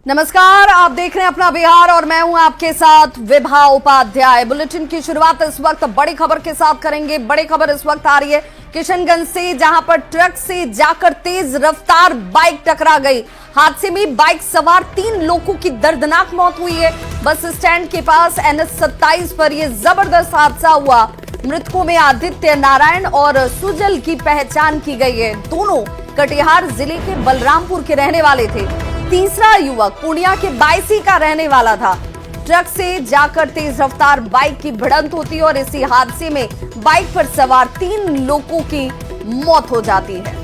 नमस्कार, आप देख रहे हैं अपना बिहार और मैं हूं आपके साथ विभा उपाध्याय। बुलेटिन की शुरुआत इस वक्त बड़ी खबर के साथ करेंगे। बड़ी खबर इस वक्त आ रही है किशनगंज से, जहां पर ट्रक से जाकर तेज रफ्तार बाइक टकरा गई। हादसे में बाइक सवार 3 लोगों की दर्दनाक मौत हुई है। बस स्टैंड के पास NH-27 पर यह जबरदस्त हादसा हुआ। मृतकों में आदित्य नारायण और सुजल की पहचान की गई है। दोनों कटिहार जिले के बलरामपुर के रहने वाले थे। तीसरा युवक पूर्णिया के बायसी का रहने वाला था। ट्रक से जाकर तेज रफ्तार बाइक की भिड़ंत होती और इसी हादसे में बाइक पर सवार 3 लोगों की मौत हो जाती है।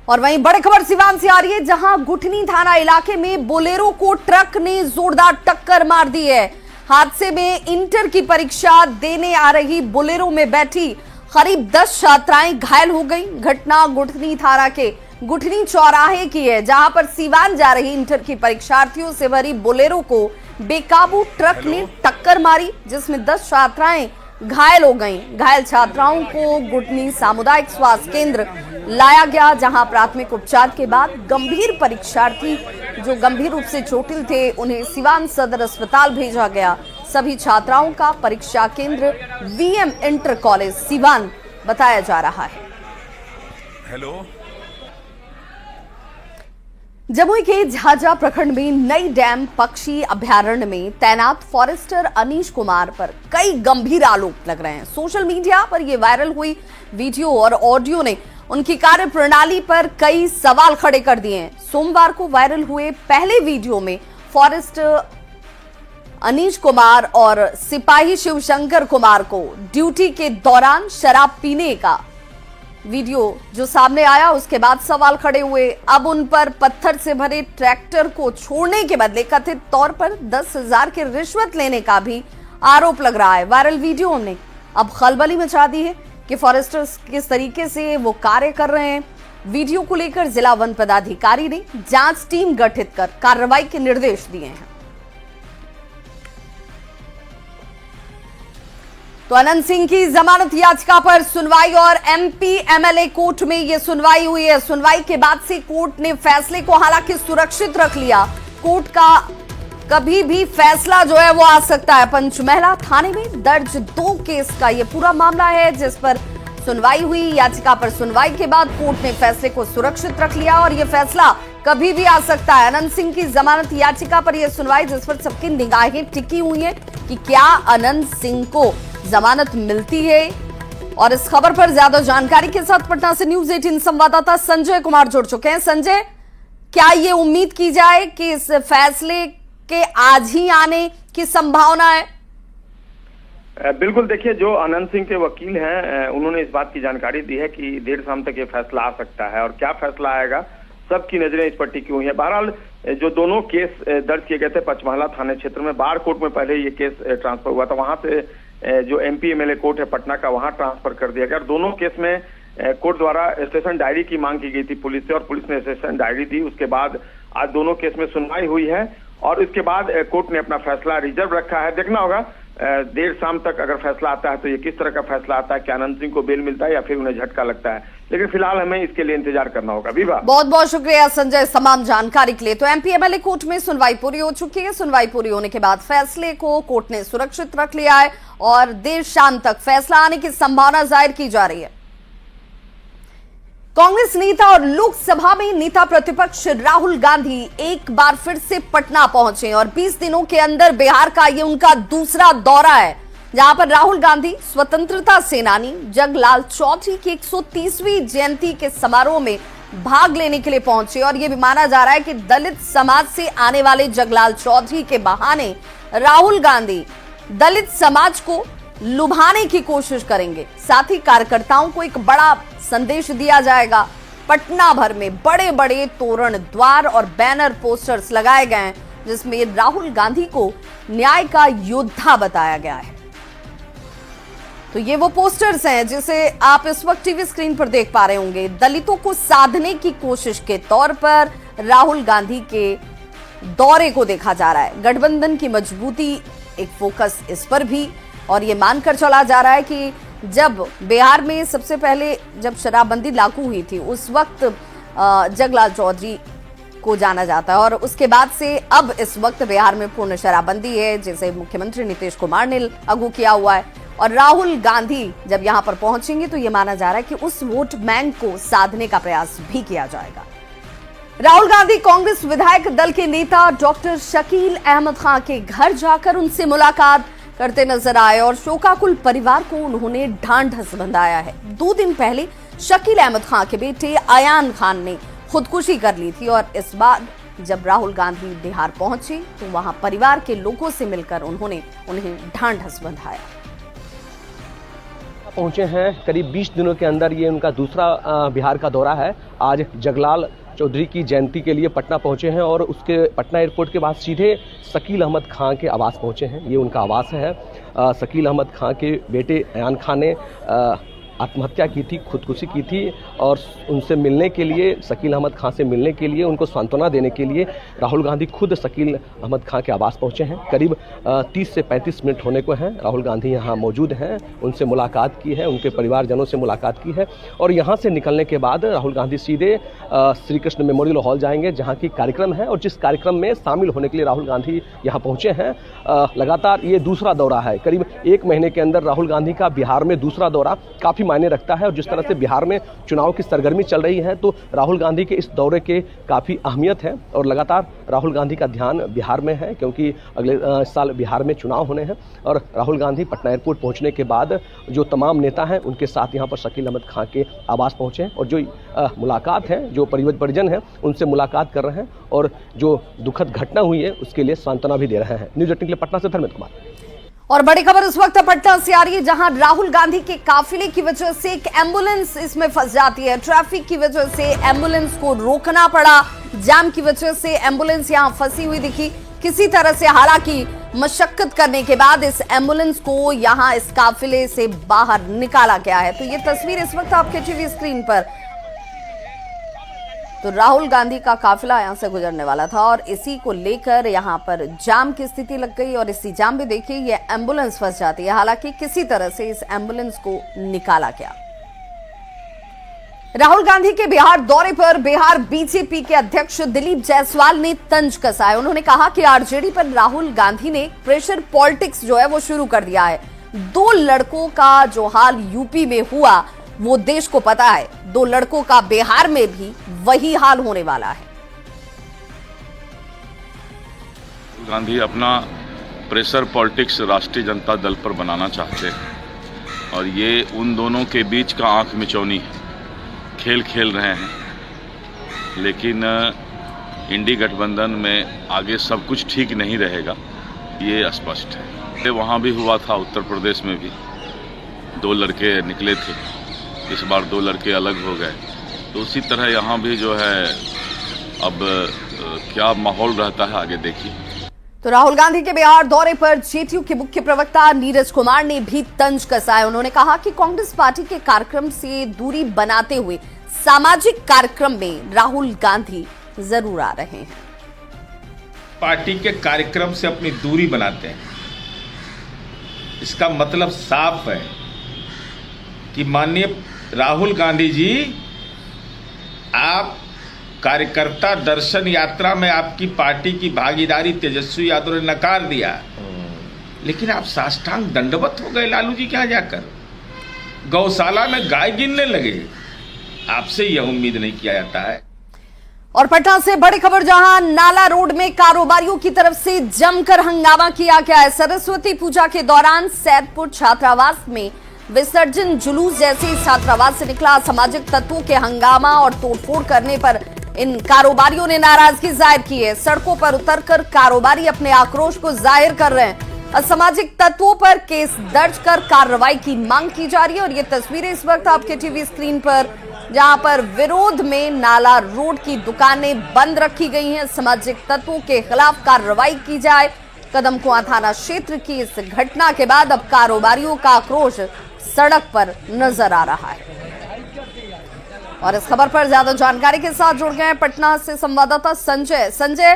और वहीं बड़ी खबर सिवान से आ रही है, जहां गुठनी थाना इलाके में बोलेरो को ट्रक ने जोरदार टक्कर मार दी है। हादसे में इंटर की परीक्षा देने आ रही बोलेरो में बैठी करीब 10 छात्राएं घायल हो गई। घटना गुठनी थाना के गुठनी चौराहे की है, जहां पर सिवान जा रही इंटर की परीक्षार्थियों से भरी बोलेरो को बेकाबू ट्रक ने टक्कर मारी, जिसमें 10 छात्राएं घायल हो गईं। घायल छात्राओं को गुठनी सामुदायिक स्वास्थ्य केंद्र लाया गया, जहां प्राथमिक उपचार के बाद गंभीर परीक्षार्थी जो गंभीर रूप से चोटिल थे उन्हें सिवान सदर अस्पताल भेजा गया। सभी छात्राओं का परीक्षा केंद्र VM इंटर कॉलेज सिवान बताया जा रहा है। हेलो। जमुई के झाझा प्रखंड में नई डैम पक्षी अभयारण्य में तैनात फॉरेस्टर अनीश कुमार पर कई गंभीर आरोप लग रहे हैं। सोशल मीडिया पर यह वायरल हुई वीडियो और ऑडियो ने उनकी कार्य प्रणाली पर कई सवाल खड़े कर दिए हैं। सोमवार को वायरल हुए पहले वीडियो में फॉरेस्टर अनीश कुमार और सिपाही शिवशंकर कुमार को ड्यूटी के दौरान शराब पीने का वीडियो जो सामने आया, उसके बाद सवाल खड़े हुए। अब उन पर पत्थर से भरे ट्रैक्टर को छोड़ने के बदले कथित तौर पर 10,000 की रिश्वत लेने का भी आरोप लग रहा है। वायरल वीडियो ने अब खलबली मचा दी है कि फॉरेस्टर्स किस तरीके से वो कार्य कर रहे हैं। वीडियो को लेकर जिला वन पदाधिकारी ने जांच टीम गठित कर कार्रवाई के निर्देश दिए हैं। तो अनंत सिंह की जमानत याचिका पर सुनवाई और MP MLA कोर्ट में यह सुनवाई हुई है। सुनवाई के बाद से कोर्ट ने फैसले को हालांकि सुरक्षित रख लिया। कोर्ट का कभी भी फैसला जो है वो आ सकता है। पंचमहला थाने में दर्ज 2 केस का यह पूरा मामला है, जिस पर सुनवाई हुई। याचिका पर सुनवाई के बाद कोर्ट ने फैसले को सुरक्षित रख लिया और यह फैसला कभी भी आ सकता है। अनंत सिंह की जमानत याचिका पर यह सुनवाई, जिस पर सबकी निगाहें टिकी हुई है कि क्या अनंत सिंह को जमानत मिलती है। और इस खबर पर ज्यादा जानकारी के साथ पटना से News 18 संवाददाता संजय कुमार जुड़ चुके हैं। संजय, क्या ये उम्मीद की जाए कि इस फैसले के आज ही आने की संभावना है? बिल्कुल, देखिए, जो अनंत सिंह के वकील हैं उन्होंने इस बात की जानकारी दी है कि देर शाम तक ये फैसला आ सकता है। और क्या फैसला आएगा, सबकी नजरें इस पर टिकी हुई है। बहरहाल जो दोनों केस दर्ज किए गए थे पंचमहला थाने क्षेत्र में, बार कोर्ट में पहले ये केस ट्रांसफर हुआ था, वहां से जो MP MLA कोर्ट है पटना का, वहां ट्रांसफर कर दिया गया। दोनों केस में कोर्ट द्वारा स्टेशन डायरी की मांग की गई थी पुलिस से, और पुलिस ने स्टेशन डायरी दी। उसके बाद आज दोनों केस में सुनवाई हुई है और इसके बाद कोर्ट ने अपना फैसला रिजर्व रखा है। देखना होगा देर शाम तक अगर फैसला आता है तो ये किस तरह का फैसला आता है, क्या अनंत सिंह को बेल मिलता है या फिर उन्हें झटका लगता है। लेकिन फिलहाल हमें इसके लिए इंतजार करना होगा। विभा, बहुत बहुत शुक्रिया संजय तमाम जानकारी के लिए। तो MP MLA कोर्ट में सुनवाई पूरी हो चुकी है। सुनवाई पूरी होने के बाद फैसले को कोर्ट ने सुरक्षित रख लिया है और देर शाम तक फैसला आने की संभावना जाहिर की जा रही है। कांग्रेस नेता और लोकसभा में नेता प्रतिपक्ष राहुल गांधी एक बार फिर से पटना पहुंचे और 20 दिनों के अंदर बिहार का ये उनका दूसरा दौरा है, जहां पर राहुल गांधी स्वतंत्रता सेनानी जगलाल चौधरी की 130वीं जयंती के समारोह में भाग लेने के लिए पहुंचे। और यह भी माना जा रहा है कि दलित समाज से आने वाले जगलाल चौधरी के बहाने राहुल गांधी दलित समाज को लुभाने की कोशिश करेंगे। साथ ही कार्यकर्ताओं को एक बड़ा संदेश दिया जाएगा। पटना भर में बड़े बड़े तोरण द्वार और बैनर पोस्टर्स लगाए गए हैं, जिसमें राहुल गांधी को न्याय का योद्धा बताया गया है। तो ये वो पोस्टर्स हैं जिसे आप इस वक्त टीवी स्क्रीन पर देख पा रहे होंगे। दलितों को साधने की कोशिश के तौर पर राहुल गांधी के दौरे को देखा जा रहा है। गठबंधन की मजबूती एक फोकस इस पर भी, और ये मानकर चला जा रहा है कि जब बिहार में सबसे पहले जब शराबबंदी लागू हुई थी उस वक्त जगलाल चौधरी को जाना जाता है और उसके बाद से अब इस वक्त बिहार में पूर्ण शराबबंदी है, जिसे मुख्यमंत्री नीतीश कुमार ने लागू किया हुआ है। और राहुल गांधी जब यहां पर पहुंचेंगे तो यह माना जा रहा है कि उस वोट बैंक को साधने का प्रयास भी किया जाएगा। राहुल गांधी कांग्रेस विधायक दल के नेता डॉक्टर शकील अहमद खान के घर जाकर उनसे मुलाकात करते नजर आए और शोकाकुल परिवार को उन्होंने ढांढस बंधाया है। 2 दिन पहले शकील अहमद खान के बेटे अयान खान ने खुदकुशी कर ली थी और इस बार जब राहुल गांधी बिहार पहुंचे तो वहां परिवार के लोगों से मिलकर उन्होंने उन्हें ढांढस बंधाया। पहुंचे हैं करीब 20 दिनों के अंदर, ये उनका दूसरा बिहार का दौरा है। आज जगलाल चौधरी की जयंती के लिए पटना पहुंचे हैं और उसके पटना एयरपोर्ट के बाद सीधे शकील अहमद खान के आवास पहुंचे हैं। ये उनका आवास है। शकील अहमद खान के बेटे अयान खान ने आत्महत्या की थी, खुदकुशी की थी और उनसे मिलने के लिए, शकील अहमद खान से मिलने के लिए, उनको सांत्वना देने के लिए राहुल गांधी खुद शकील अहमद खान के आवास पहुंचे हैं। करीब 30 से 35 मिनट होने को हैं। राहुल गांधी यहां मौजूद हैं, उनसे मुलाकात की है, उनके परिवारजनों से मुलाकात की है और यहां से निकलने के बाद राहुल गांधी सीधे श्री कृष्ण मेमोरियल हॉल जाएंगे, जहाँ की कार्यक्रम है और जिस कार्यक्रम में शामिल होने के लिए राहुल गांधी यहाँ पहुँचे हैं। लगातार ये दूसरा दौरा है। करीब 1 महीने के अंदर राहुल गांधी का बिहार में दूसरा दौरा काफ़ी मायने रखता है और जिस तरह से बिहार में चुनाव की सरगर्मी चल रही है तो राहुल गांधी के इस दौरे के काफ़ी अहमियत है और लगातार राहुल गांधी का ध्यान बिहार में है, क्योंकि अगले साल बिहार में चुनाव होने हैं। और राहुल गांधी पटना एयरपोर्ट पहुंचने के बाद जो तमाम नेता हैं उनके साथ यहाँ पर शकील अहमद खान के आवास पहुंचे हैं और जो मुलाकात है, जो परिजन हैं उनसे मुलाकात कर रहे हैं और जो दुखद घटना हुई है उसके लिए सांत्वना भी दे रहे हैं। न्यूज़ 18 के लिए पटना से धर्मेंद्र कुमार। और बड़ी खबर इस वक्त पटना से आ रही है, जहां राहुल गांधी के काफिले की वजह से एक एम्बुलेंस इसमें फंस जाती है। ट्रैफिक की वजह से एम्बुलेंस को रोकना पड़ा, जाम की वजह से एम्बुलेंस यहां फंसी हुई दिखी। किसी तरह से हालांकि मशक्कत करने के बाद इस एम्बुलेंस को यहां इस काफिले से बाहर निकाला गया है। तो ये तस्वीर इस वक्त आपके टीवी स्क्रीन पर, तो राहुल गांधी का काफिला यहां से गुजरने वाला था और इसी को लेकर यहां पर जाम की स्थिति लग गई और इसी जाम में देखिए ये एम्बुलेंस फंस जाती है। हालांकि किसी तरह से इस एम्बुलेंस को निकाला गया। राहुल गांधी के बिहार दौरे पर बिहार बीजेपी के अध्यक्ष दिलीप जायसवाल ने तंज कसा है। उन्होंने कहा कि आरजेडी पर राहुल गांधी ने प्रेशर पॉलिटिक्स जो है वो शुरू कर दिया है। 2 लड़कों का जो हाल यूपी में हुआ वो देश को पता है, 2 लड़कों का बिहार में भी वही हाल होने वाला है। गांधी अपना प्रेशर पॉलिटिक्स राष्ट्रीय जनता दल पर बनाना चाहते हैं और ये उन दोनों के बीच का आंख मिचौनी खेल खेल रहे हैं। लेकिन इंडी गठबंधन में आगे सब कुछ ठीक नहीं रहेगा, ये स्पष्ट है। वहाँ भी हुआ था, उत्तर प्रदेश में भी 2 लड़के निकले थे, इस बार 2 लड़के अलग हो गए। तो उसी तरह यहाँ भी जो है अब क्या माहौल रहता है आगे देखिए। तो राहुल गांधी के बिहार दौरे पर जेडीयू के मुख्य प्रवक्ता नीरज कुमार ने भी तंज कसा है। उन्होंने कहा कि कांग्रेस पार्टी के कार्यक्रम से दूरी बनाते हुए सामाजिक कार्यक्रम में राहुल गांधी जरूर आ रहे हैं। पार्टी के कार्यक्रम से अपनी दूरी बनाते हैं, इसका मतलब साफ है कि माननीय राहुल गांधी जी, आप कार्यकर्ता दर्शन यात्रा में आपकी पार्टी की भागीदारी तेजस्वी यादव ने नकार दिया, लेकिन आप साष्टांग दंडवत हो गए लालू जी के यहाँ जाकर, गौशाला में गाय गिनने लगे। आपसे यह उम्मीद नहीं किया जाता है। और पटना से बड़ी खबर, जहां नाला रोड में कारोबारियों की तरफ से जमकर हंगामा किया गया है। सरस्वती पूजा के दौरान सैदपुर छात्रावास में विसर्जन जुलूस जैसे छात्रावास से निकला। असामाजिक तत्वों के हंगामा और तोड़फोड़ करने पर इन कारोबारियों ने नाराजगी जाहिर की है। सड़कों पर उतरकर कारोबारी अपने आक्रोश को जाहिर कर रहे हैं। असामाजिक तत्वों पर केस दर्ज कर कार्रवाई की मांग की जा रही है। और ये तस्वीरें इस वक्त आपके टीवी स्क्रीन पर, जहां पर विरोध में नाला रोड की दुकानें बंद रखी गई हैं। सामाजिक तत्वों के खिलाफ कार्रवाई की जाए। कदमकुआं थाना क्षेत्र की इस घटना के बाद अब कारोबारियों का आक्रोश सड़क पर नजर आ रहा है। और इस खबर पर ज्यादा जानकारी के साथ जुड़ गए हैं पटना से संवाददाता संजय।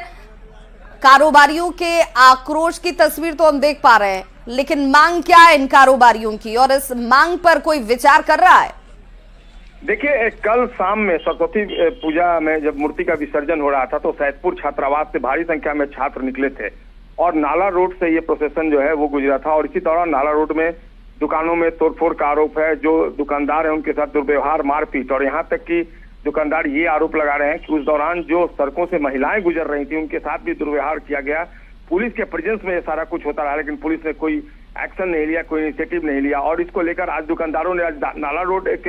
कारोबारियों के आक्रोश की तस्वीर तो हम देख पा रहे हैं, लेकिन मांग क्या है इन कारोबारियों की, और इस मांग पर कोई विचार कर रहा है? देखिए, कल शाम में सरस्वती पूजा में जब मूर्ति का विसर्जन हो रहा था तो सैदपुर छात्रावास से भारी संख्या में छात्र निकले थे और नाला रोड से ये प्रोसेशन जो है वो गुजरा था। और इसी दौरान नाला रोड में दुकानों में तोड़फोड़ का आरोप है, जो दुकानदार है उनके साथ दुर्व्यवहार, मारपीट, और यहाँ तक कि दुकानदार ये आरोप लगा रहे हैं कि उस दौरान जो सड़कों से महिलाएं गुजर रही थी उनके साथ भी दुर्व्यवहार किया गया। पुलिस के प्रेजेंस में ये सारा कुछ होता रहा, लेकिन पुलिस ने कोई एक्शन नहीं लिया, कोई इनिशिएटिव नहीं लिया। और इसको लेकर आज दुकानदारों ने, आज नाला रोड एक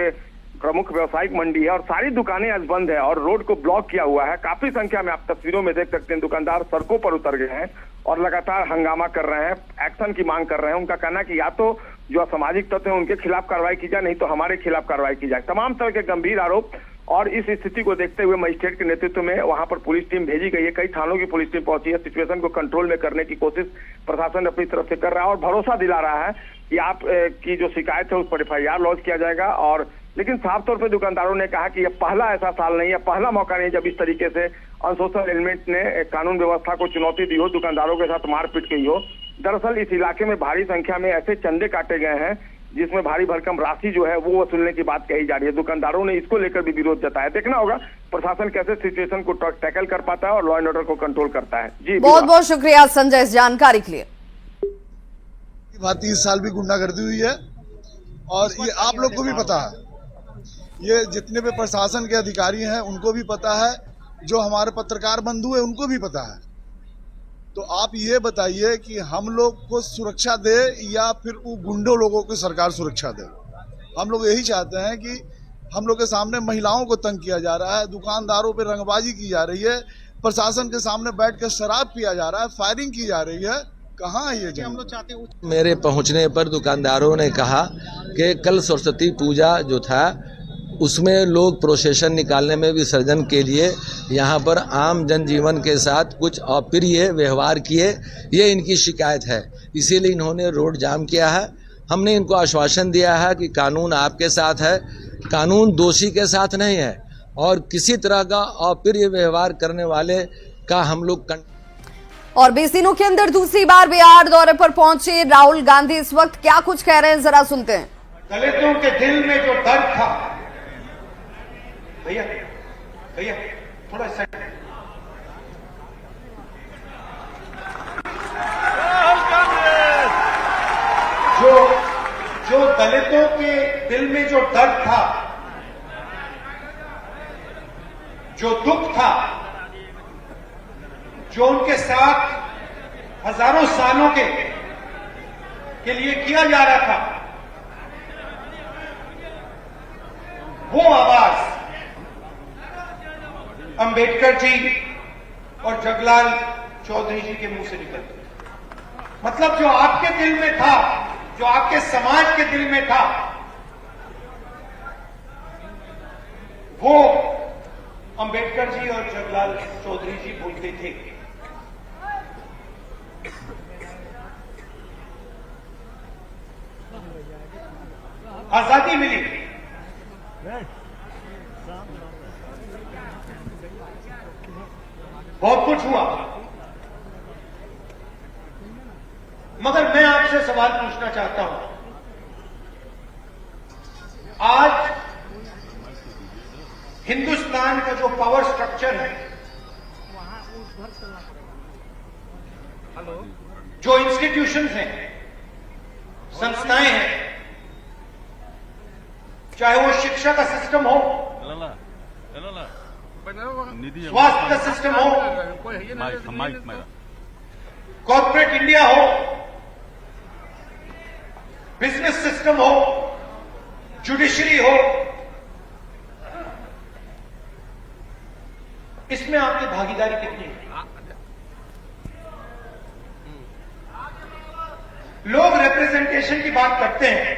प्रमुख व्यावसायिक मंडी है और सारी दुकानें आज बंद है और रोड को ब्लॉक किया हुआ है। काफी संख्या में आप तस्वीरों में देख सकते हैं दुकानदार सड़कों पर उतर गए हैं और लगातार हंगामा कर रहे हैं, एक्शन की मांग कर रहे हैं। उनका कहना है कि या तो जो असामाजिक तत्व है उनके खिलाफ कार्रवाई की जाए, नहीं तो हमारे खिलाफ कार्रवाई की जाए। तमाम तरह के गंभीर आरोप। और इस स्थिति को देखते हुए मजिस्ट्रेट के नेतृत्व में वहां पर पुलिस टीम भेजी गई है, कई थानों की पुलिस टीम पहुंची है। सिचुएशन को कंट्रोल में करने की कोशिश प्रशासन अपनी तरफ से कर रहा है और भरोसा दिला रहा है कि आप की जो शिकायत है उस पर FIR लॉन्च किया जाएगा। और लेकिन साफ तौर पर दुकानदारों ने कहा कि यह पहला ऐसा साल नहीं है, पहला मौका नहीं जब इस तरीके से अनसोशल एलिमेंट ने कानून व्यवस्था को चुनौती दी हो, दुकानदारों के साथ मारपीट की हो। दरअसल इस इलाके में भारी संख्या में ऐसे चंदे काटे गए हैं जिसमें भारी भरकम राशि जो है वो वसूलने की बात कही जा रही है। दुकानदारों ने इसको लेकर भी विरोध जताया। देखना होगा प्रशासन कैसे सिचुएशन को टैकल कर पाता है और लॉ एंड ऑर्डर को कंट्रोल करता है। जी बहुत बहुत शुक्रिया संजय इस जानकारी के लिए। भारतीय इस साल भी गुंडागर्दी हुई है और ये आप लोग को भी पता है, ये जितने भी प्रशासन के अधिकारी हैं उनको भी पता है, जो हमारे पत्रकार बंधु हैं उनको भी पता है। तो आप ये बताइए कि हम लोग को सुरक्षा दे या फिर वो गुंडों लोगों को सरकार सुरक्षा दे। हम लोग यही चाहते हैं कि हम लोग के सामने महिलाओं को तंग किया जा रहा है, दुकानदारों पे रंगबाजी की जा रही है, प्रशासन के सामने बैठ कर शराब पिया जा रहा है, फायरिंग की जा रही है। कहाँ है ये? हम लोग चाहते हैं। मेरे पहुंचने पर दुकानदारों ने कहा कि कल सरस्वती पूजा जो था उसमें लोग प्रोसेशन निकालने में विसर्जन के लिए यहाँ पर आम जनजीवन के साथ कुछ अप्रिय व्यवहार किए, ये इनकी शिकायत है। इसीलिए इन्होंने रोड जाम किया है। हमने इनको आश्वासन दिया है कि कानून आपके साथ है, कानून दोषी के साथ नहीं है और किसी तरह का अप्रिय व्यवहार करने वाले का हम लोग और 20 दिनों के अंदर दूसरी बार बिहार दौरे पर पहुंचे राहुल गांधी इस वक्त क्या कुछ कह रहे हैं, जरा सुनते हैं। दलितों के दिल में जो दर्द था, भैया थोड़ा जो दलितों के दिल में जो दर्द था, जो दुख था, जो उनके साथ हजारों सालों के लिए किया जा रहा था, वो आवाज अंबेडकर जी और जगलाल चौधरी जी के मुंह से निकलती। मतलब जो आपके दिल में था, जो आपके समाज के दिल में था, वो अंबेडकर जी और जगलाल चौधरी जी बोलते थे। आजादी मिली, बहुत कुछ हुआ, मगर मैं आपसे सवाल पूछना चाहता हूं। आज हिंदुस्तान का जो पावर स्ट्रक्चर है, जो इंस्टीट्यूशंस हैं, संस्थाएं हैं, चाहे वो शिक्षा का सिस्टम हो, स्वास्थ्य का सिस्टम हो, कॉर्पोरेट इंडिया हो, बिजनेस सिस्टम हो, जुडिशरी हो, इसमें आपकी भागीदारी कितनी है? लोग रिप्रेजेंटेशन की बात करते हैं,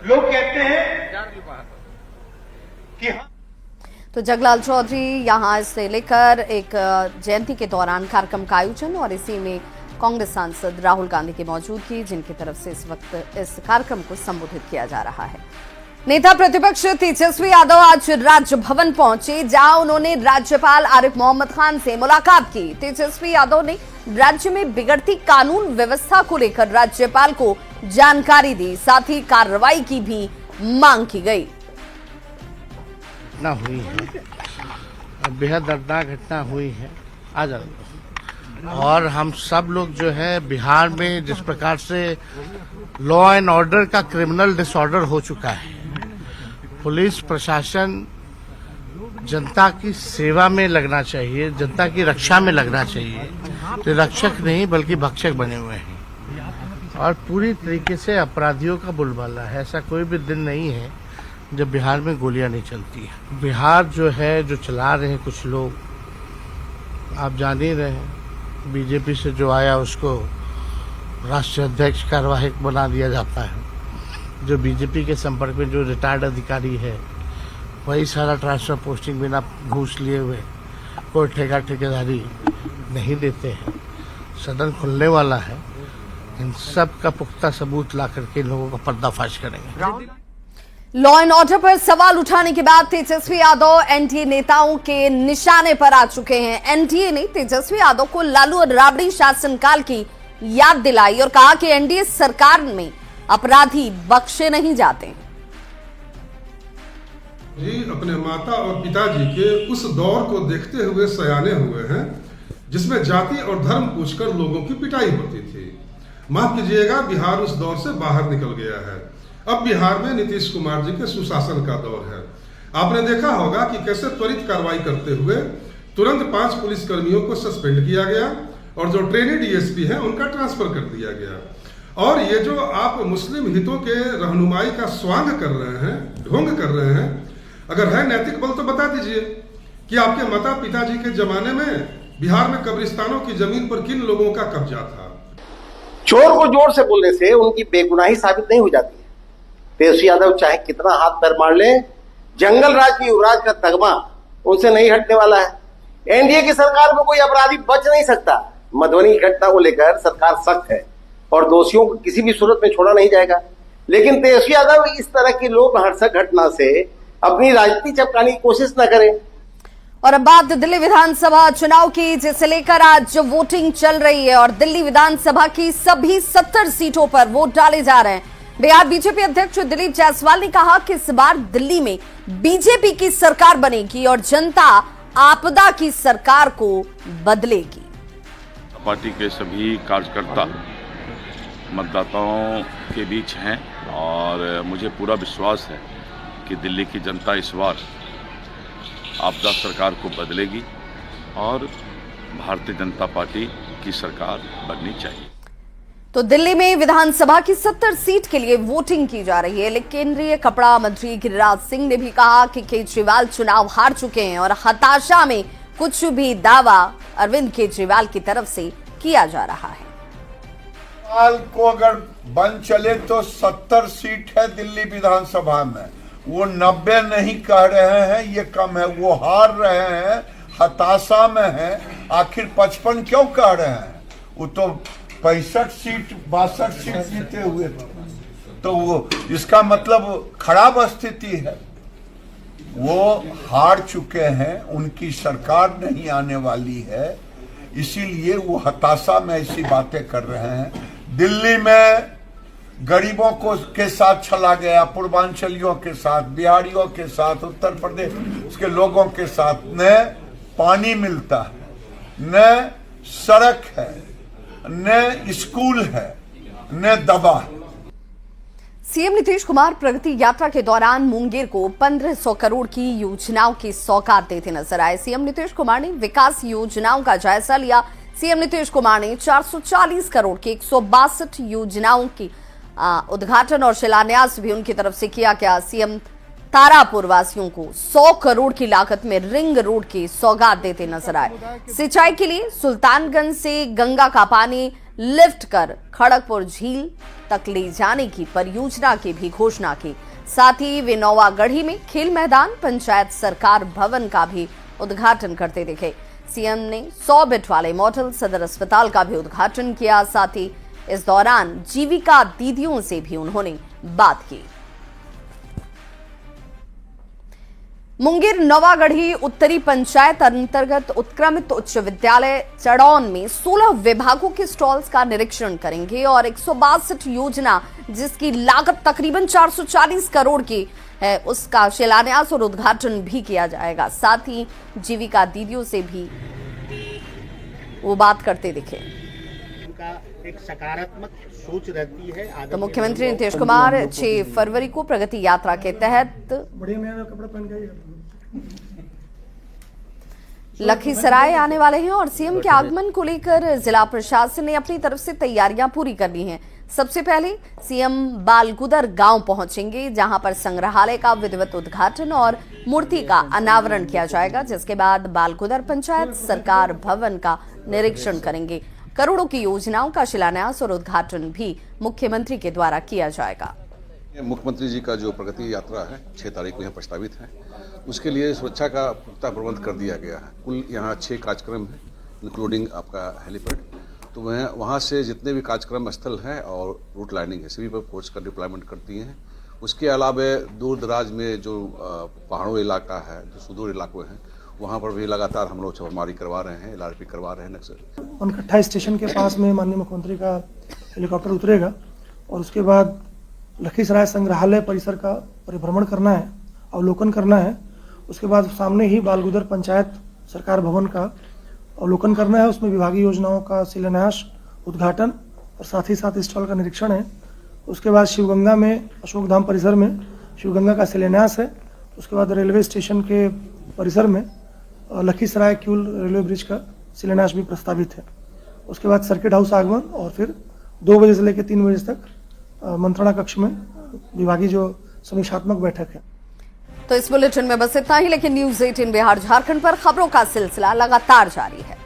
लोग कहते हैं कि तो जगलाल चौधरी यहां से लेकर एक जयंती के दौरान कार्यक्रम का आयोजन और इसी में कांग्रेस सांसद राहुल गांधी की मौजूदगी, जिनकी तरफ से इस वक्त इस कार्यक्रम को संबोधित किया जा रहा है। नेता प्रतिपक्ष तेजस्वी यादव आज राजभवन पहुंचे, जहां उन्होंने राज्यपाल आरिफ मोहम्मद खान से मुलाकात की। तेजस्वी यादव ने राज्य में बिगड़ती कानून व्यवस्था को लेकर राज्यपाल को जानकारी दी, साथ ही कार्रवाई की भी मांग की गई। घटना हुई है, बेहद दर्दनाक घटना हुई है आज, और हम सब लोग जो है बिहार में जिस प्रकार से लॉ एंड ऑर्डर का क्रिमिनल डिसऑर्डर हो चुका है, पुलिस प्रशासन जनता की सेवा में लगना चाहिए, जनता की रक्षा में लगना चाहिए, तो रक्षक नहीं बल्कि भक्षक बने हुए हैं और पूरी तरीके से अपराधियों का बोलबाला है। ऐसा कोई भी दिन नहीं है जब बिहार में गोलियां नहीं चलती है। बिहार जो है, जो चला रहे हैं कुछ लोग, आप जान ही रहे हैं, बीजेपी से जो आया उसको राष्ट्रीय अध्यक्ष कार्यवाहक बना दिया जाता है। जो बीजेपी के संपर्क में जो रिटायर्ड अधिकारी है वही सारा ट्रांसफर पोस्टिंग बिना घूस लिए हुए, कोई ठेकेदारी नहीं देते हैं। सदन खुलने वाला है, इन सब का पुख्ता सबूत ला करके लोगों का पर्दाफाश करेंगे। लॉ एंड ऑर्डर पर सवाल उठाने के बाद तेजस्वी यादव एनडीए नेताओं के निशाने पर आ चुके हैं। एनडीए ने तेजस्वी यादव को लालू और राबड़ी शासनकाल की याद दिलाई और कहा कि एनडीए सरकार में अपराधी बख्शे नहीं जाते। जी अपने माता और पिताजी के उस दौर को देखते हुए सयाने हुए हैं जिसमें जाति और धर्म पूछकर लोगों की पिटाई होती थी। माफ कीजिएगा, बिहार उस दौर से बाहर निकल गया है। अब बिहार में नीतीश कुमार जी के सुशासन का दौर है। आपने देखा होगा कि कैसे त्वरित कार्रवाई करते हुए तुरंत 5 पुलिसकर्मियों को सस्पेंड किया गया और जो ट्रेनी डीएसपी हैं उनका ट्रांसफर कर दिया गया। और ये जो आप मुस्लिम हितों के रहनुमाई का स्वांग कर रहे हैं, ढोंग कर रहे हैं, अगर है नैतिक बल तो बता दीजिए कि आपके माता पिताजी के जमाने में बिहार में कब्रिस्तानों की जमीन पर किन लोगों का कब्जा था। चोर को जोर से बोलने से उनकी बेगुनाही साबित नहीं हो जाती है। तेजस्वी यादव चाहे कितना हाथ पैर मार ले, जंगल राज की युवराज का तगमा उनसे नहीं हटने वाला है। एनडीए की सरकार में कोई अपराधी बच नहीं सकता। मधुबनी की घटना को लेकर सरकार सख्त है और दोषियों को किसी भी सूरत में छोड़ा नहीं जाएगा, लेकिन तेजस्वी यादव इस तरह की लोकहर्षक घटना से अपनी राजनीति चपकाने की कोशिश न करें। और अब बात दिल्ली विधानसभा चुनाव की, जिसे लेकर आज वोटिंग चल रही है और दिल्ली विधानसभा की सभी 70 सीटों पर वोट डाले जा रहे हैं। बिहार बीजेपी अध्यक्ष दिलीप जायसवाल ने कहा कि इस बार दिल्ली में बीजेपी की सरकार बनेगी और जनता आपदा की सरकार को बदलेगी। पार्टी के सभी कार्यकर्ता मतदाताओं के बीच हैं और मुझे पूरा विश्वास है कि दिल्ली की जनता इस बार आपदा सरकार को बदलेगी और भारतीय जनता पार्टी की सरकार बननी चाहिए। तो दिल्ली में विधानसभा की 70 सीट के लिए वोटिंग की जा रही है, लेकिन केंद्रीय कपड़ा मंत्री गिरिराज सिंह ने भी कहा कि केजरीवाल चुनाव हार चुके हैं और हताशा में कुछ भी दावा अरविंद केजरीवाल की तरफ से किया जा रहा है। को अगर बन चले तो 70 सीट है दिल्ली विधानसभा में, वो 90 नहीं कह रहे हैं, ये कम है। वो हार रहे हैं, हताशा में है। आखिर 55 क्यों कह रहे हैं? वो तो 65 सीट 62 सीट जीते हुए थे, तो वो इसका मतलब खराब स्थिति है। वो हार चुके हैं, उनकी सरकार नहीं आने वाली है, इसीलिए वो हताशा में ऐसी बातें कर रहे हैं। दिल्ली में गरीबों को के साथ चला गया, पूर्वांचलियों के साथ, बिहारियों के साथ, उत्तर प्रदेश के लोगों के साथ न पानी मिलता है, न सड़क है, न स्कूल है, न दवा। सीएम नीतीश कुमार प्रगति यात्रा के दौरान मुंगेर को 1500 करोड़ की योजनाओं की सौगात देते नजर आए। सीएम नीतीश कुमार ने विकास योजनाओं का जायजा लिया। सीएम नीतीश कुमार ने 440 करोड़ की 162 योजनाओं की उद्घाटन और शिलान्यास भी उनकी तरफ से किया गया। सीएम तारापुर वासियों को 100 करोड़ की लागत में रिंग रोड की सौगात देते नजर आए। सिंचाई के लिए सुल्तानगंज से गंगा का पानी लिफ्ट कर खड़गपुर झील तक ले जाने की परियोजना की भी घोषणा की। साथ ही वे नौवागढ़ी में खेल मैदान, पंचायत सरकार भवन का भी उद्घाटन करते दिखे। सीएम ने 100 बेड वाले मॉडल सदर अस्पताल का भी उद्घाटन किया। साथ ही इस दौरान जीविका दीदियों से भी उन्होंने बात की। मुंगेर नवागढ़ी उत्तरी पंचायत अंतर्गत उत्क्रमित उच्च विद्यालय चड़ौन में 16 विभागों के स्टॉल्स का निरीक्षण करेंगे और 162 योजना जिसकी लागत तकरीबन 440 करोड़ की है उसका शिलान्यास और उद्घाटन भी किया जाएगा। साथ ही जीविका दीदियों से भी वो बात करते दिखे। एक सकारात्मक सोच रहती है। तो मुख्यमंत्री नीतीश कुमार 6 फरवरी को प्रगति यात्रा के तहत लखीसराय आने वाले हैं और सीएम के आगमन को लेकर जिला प्रशासन ने अपनी तरफ से तैयारियां पूरी कर ली हैं। सबसे पहले सीएम बालगुदर गांव पहुंचेंगे, जहां पर संग्रहालय का विधिवत उद्घाटन और मूर्ति का अनावरण किया जाएगा, जिसके बाद बालगुदर पंचायत सरकार भवन का निरीक्षण करेंगे। करोड़ों की योजनाओं का शिलान्यास और उद्घाटन भी मुख्यमंत्री के द्वारा किया जाएगा। मुख्यमंत्री जी का जो प्रगति यात्रा है 6 तारीख को यहाँ प्रस्तावित है, उसके लिए सुरक्षा का पुख्ता प्रबंध कर दिया गया है। कुल यहाँ 6 कार्यक्रम है, इंक्लूडिंग आपका हेलीपैड। तो वहाँ से जितने भी कार्यक्रम स्थल हैं और रूट लाइनिंग है, सभी पर फोर्स का डिप्लॉयमेंट करती हैं। उसके अलावा दूर दराज में जो पहाड़ों इलाका है, जो सुदूर इलाकों हैं, वहाँ पर भी लगातार हम लोग छापेमारी करवा रहे हैं, LRP करवा रहे हैं। नक्सल उनकट्ठा स्टेशन के पास में माननीय मुख्यमंत्री का हेलीकॉप्टर उतरेगा और उसके बाद लखीसराय संग्रहालय परिसर का परिभ्रमण करना है, अवलोकन करना है। उसके बाद सामने ही बालगुदर पंचायत सरकार भवन का अवलोकन करना है। उसमें विभागीय योजनाओं का शिलान्यास, उद्घाटन और साथ ही साथ स्टॉल का निरीक्षण है। उसके बाद शिवगंगा में अशोक धाम परिसर में शिवगंगा का शिलान्यास है। उसके बाद रेलवे स्टेशन के परिसर में लखीसराय किउल रेलवे ब्रिज का शिलान्यास भी प्रस्तावित है। उसके बाद सर्किट हाउस आगमन और फिर 2 बजे से लेकर 3 बजे तक मंत्रणा कक्ष में विभागीय जो समीक्षात्मक बैठक है। तो इस बुलेटिन में बस इतना ही, लेकिन न्यूज़ 18 बिहार झारखंड पर खबरों का सिलसिला लगातार जारी है।